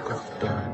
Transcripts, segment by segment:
Cartagena.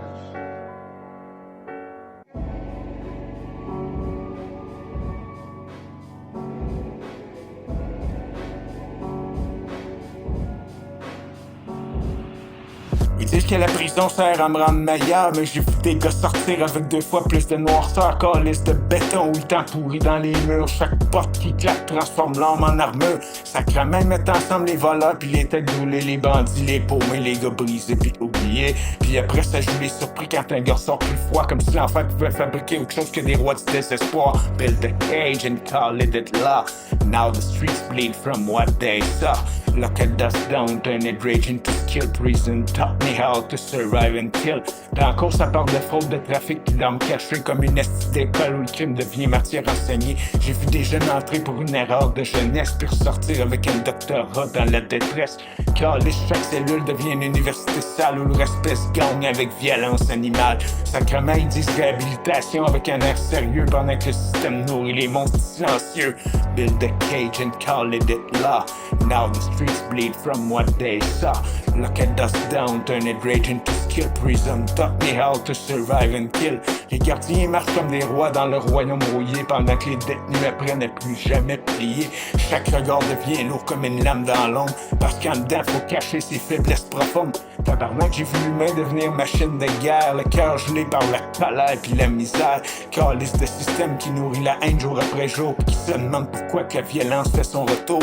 Ils disent que la prison sert à me rendre meilleur, mais j'ai vu des gars sortir avec 2 fois plus de noirceur. Calice de béton, 8 ans pourri dans les murs. Chaque porte qui claque transforme l'homme en armure. Sacrement, ils mettent ensemble les voleurs, puis les têtes brûlées, les bandits, les paumés, les gars brisés, puis oubliés. Puis après, ça joue les surpris quand un gars sort plus froid, comme si l'enfer pouvait fabriquer autre chose que des rois du désespoir. Build a cage and call it law. Now the streets bleed from what they saw. Look at us down, turn it rage into skill. Prison taught me how to survive and kill. Dans la course, ça parle de fraude, de trafic, puis d'armes cachées comme une estie d'école où le crime devient matière enseignée. J'ai vu des jeunes entrer pour une erreur de jeunesse, puis ressortir avec un doctorat dans la détresse. Calisse, chaque cellule devient une université sale où le respect se gagne avec violence animale. Sacrement, ils disent réhabilitation avec un air sérieux pendant que le système nourrit les monstres silencieux. Build a cage and call it law. Now the streets bleed from what they saw. Look at us down, turn it rage into skill. Prison taught me how to survive and kill. Les gardiens marchent comme des rois dans leur royaume rouillé, pendant que les détenus apprennent à plus jamais prier. Chaque regard devient lourd comme une lame dans l'ombre, parce qu'en dedans faut cacher ses faiblesses profondes. Tabarnak, j'ai vu l'humain devenir machine de guerre, le cœur gelé par la colère puis la misère. Calice de système qui nourrit la haine jour après jour, puis qui se demande pourquoi que la violence fait son retour.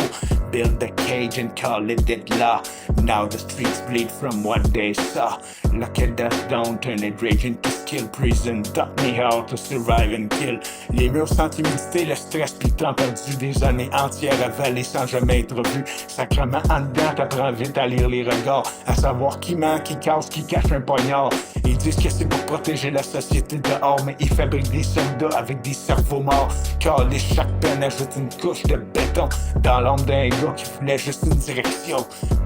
Build a cage and call it law. Now the streets bleed from what they saw. Look at us down, turn it rage into skill. Prison taught me how to survive and kill. Les murs sans timidité, le stress pis le temps perdu, des années entières avalées sans jamais être vu. Sacrement en dedans, t'apprends vite à lire les regards, à savoir qui ment, qui casse, qui cache un poignard. Ils disent que c'est pour protéger la société dehors, mais ils fabriquent des soldats avec des cerveaux morts. Calisse, chaque peine ajoute une couche de béton dans l'ombre d'un gars qui voulait juste une direction.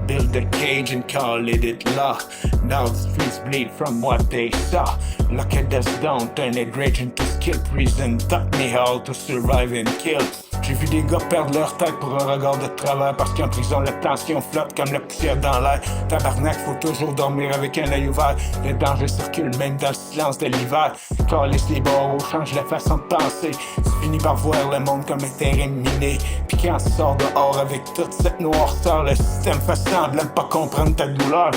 Build a cage and call it law. Now the streets bleed from what they saw. Look at us down, turn it rage into skill. Prison taught me how to survive and kill. J'ai vu des gars perdre leur tête pour un regard de travers, parce qu'en prison la tension flotte comme la poussière dans l'air. Tabarnak, faut toujours dormir avec un œil ouvert. Le danger circule même dans le silence de l'hiver. Calisse les barreaux, change la façon de penser. Tu finis par voir le monde comme un terrain miné. Puis quand tu sors dehors avec toute cette noirceur, le système fait semblant de pas comprendre ta douleur.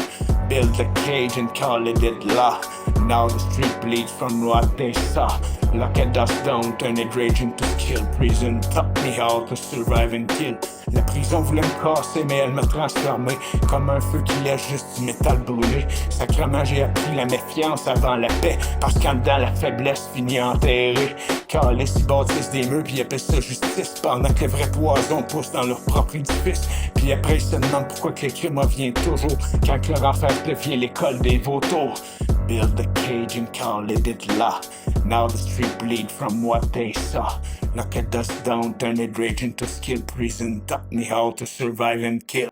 Build a cage and call it law. Now the street bleeds from what they saw. Lock at us down, turn it rage into skill. Prison taught me how to survive and kill. La prison voulait me casser, mais elle m'a transformé comme un feu qui laisse juste du métal brûlé. Sacrement, j'ai appris la méfiance avant la paix, parce qu'en dedans la faiblesse finit enterrée. Calisse, ils bâtissent des murs, puis ils appellent ça justice, pendant que les vrais poisons poussent dans leur propre édifice. Puis après, ils se demandent pourquoi que le crime revient toujours, quand leur enfer devient l'école des vautours. Build a cage and call it law. Now the street bleed from what they saw. Look at us down, turn it rage into skill. Prison taught me how to survive and kill.